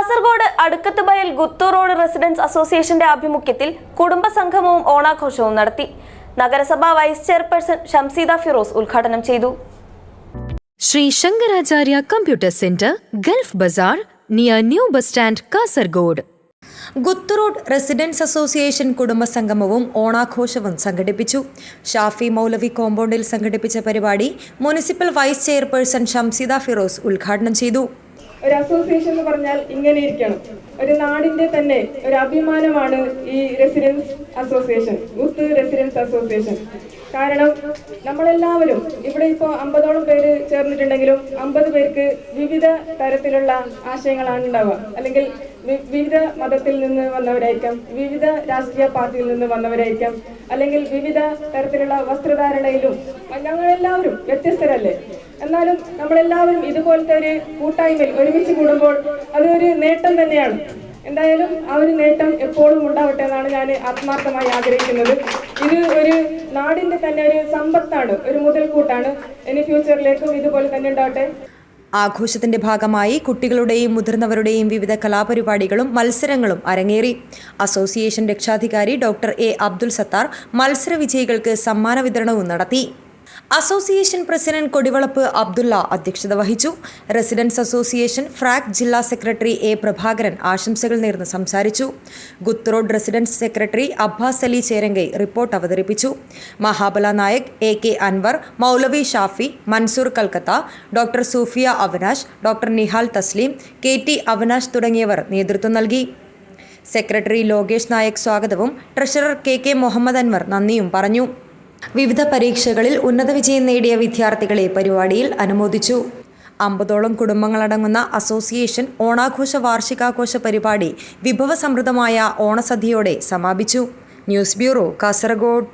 Kasaragod Adukkathubayal ഗുത്തൂർ road residence അസോസിയേഷന്റെ ആഭിമുഖ്യത്തിൽ കുടുംബസംഗമവും ഓണാഘോഷവും നടത്തി. നഗരസഭാ വൈസ് ചെയർപേഴ്സൺ ഷംസീദ ഫിറോസ് ഉദ്ഘാടനം ചെയ്തു. Shri Shankaracharya computer centre, Gulf Bazar, near new bus stand, Kasaragod. Guttur road residence association കുടുംബസംഗമവും ഓണാഘോഷവും സംഘടിപ്പിച്ചു. ഷാഫി മൗലവി കോമ്പൗണ്ടിൽ സംഘടിപ്പിച്ച പരിപാടി municipal vice chairperson Shamseeda Firoz ഉദ്ഘാടനം ചെയ്തു. ഒരു അസോസിയേഷൻ എന്ന് പറഞ്ഞാൽ ഇങ്ങനെ ഇരിക്കണം. ഒരു നാടിന്റെ തന്നെ ഒരു അഭിമാനമാണ് ഈ റെസിഡൻസ് അസോസിയേഷൻ, ഗുത്തൂർ റെസിഡൻസ് അസോസിയേഷൻ. കാരണം നമ്മളെല്ലാവരും ഇവിടെ ഇപ്പോൾ 50ഓളം പേര് ചേർന്നിട്ടുണ്ടെങ്കിലും 50 പേർക്ക് വിവിധ തരത്തിലുള്ള ആശയങ്ങളാണ് ഉണ്ടാവുക. അല്ലെങ്കിൽ വിവിധ മതത്തിൽ നിന്ന് വന്നവരായിരിക്കാം, വിവിധ രാഷ്ട്രീയ പാർട്ടിയിൽ നിന്ന് വന്നവരായിരിക്കാം, അല്ലെങ്കിൽ വിവിധ തരത്തിലുള്ള വസ്ത്രധാരണയിലും ഞങ്ങളെല്ലാവരും വ്യത്യസ്തരല്ലേ. എന്നാലും നമ്മളെല്ലാവരും ഇതുപോലത്തെ ഒരു കൂട്ടായ്മയിൽ ഒരുമിച്ച് കൂടുമ്പോൾ അതൊരു നേട്ടം തന്നെയാണ്. എന്തായാലും ആ ഒരു നേട്ടം എപ്പോഴും ഉണ്ടാവട്ടെ എന്നാണ് ഞാൻ ആത്മാർത്ഥമായി ആഗ്രഹിക്കുന്നത്. ഇത് ഒരു നാടിന്റെ തന്നെ ഒരു സമ്പത്താണ്, ഒരു മുതൽക്കൂട്ടാണ്. ഇനി ഫ്യൂച്ചറിലേക്കും ഇതുപോലെ തന്നെ ഉണ്ടാവട്ടെ. ആഘോഷത്തിന്റെ ഭാഗമായി കുട്ടികളുടെയും മുതിർന്നവരുടെയും വിവിധ കലാപരിപാടികളും മത്സരങ്ങളും അരങ്ങേറി. അസോസിയേഷൻ രക്ഷാധികാരി ഡോക്ടർ എ അബ്ദുൽ സത്താർ മത്സര വിജയികൾക്ക് സമ്മാന വിതരണവും നടത്തി. അസോസിയേഷൻ പ്രസിഡന്റ് കൊടിവളപ്പ് അബ്ദുള്ള അധ്യക്ഷത വഹിച്ചു. റെസിഡൻസ് അസോസിയേഷൻ ഫ്രാക് ജില്ലാ സെക്രട്ടറി എ പ്രഭാകരൻ ആശംസകൾ നേർന്ന് സംസാരിച്ചു. Guttur road residence secretary Abbas Ali Cherangai report അവതരിപ്പിച്ചു. Mahabala Nayak, A K Anwar, Maulavi Shafi, Mansoor Calcutta, doctor Sufiya Avanash, doctor Nihal Tasleem, K T Avanash തുടങ്ങിയവർ നേതൃത്വം നൽകി. സെക്രട്ടറി ലോകേഷ് നായക് സ്വാഗതവും treasurer K K Muhammad Anwar നന്ദിയും പറഞ്ഞു. വിവിധ പരീക്ഷകളിൽ ഉന്നത വിജയം നേടിയ വിദ്യാർത്ഥികളെ പരിപാടിയിൽ അനുമോദിച്ചു. 50ഓളം കുടുംബങ്ങളടങ്ങുന്ന അസോസിയേഷൻ ഓണാഘോഷ വാർഷികാഘോഷ പരിപാടി വിഭവസമൃദ്ധമായ ഓണസദ്യയോടെ സമാപിച്ചു. News bureau, Kasaragod.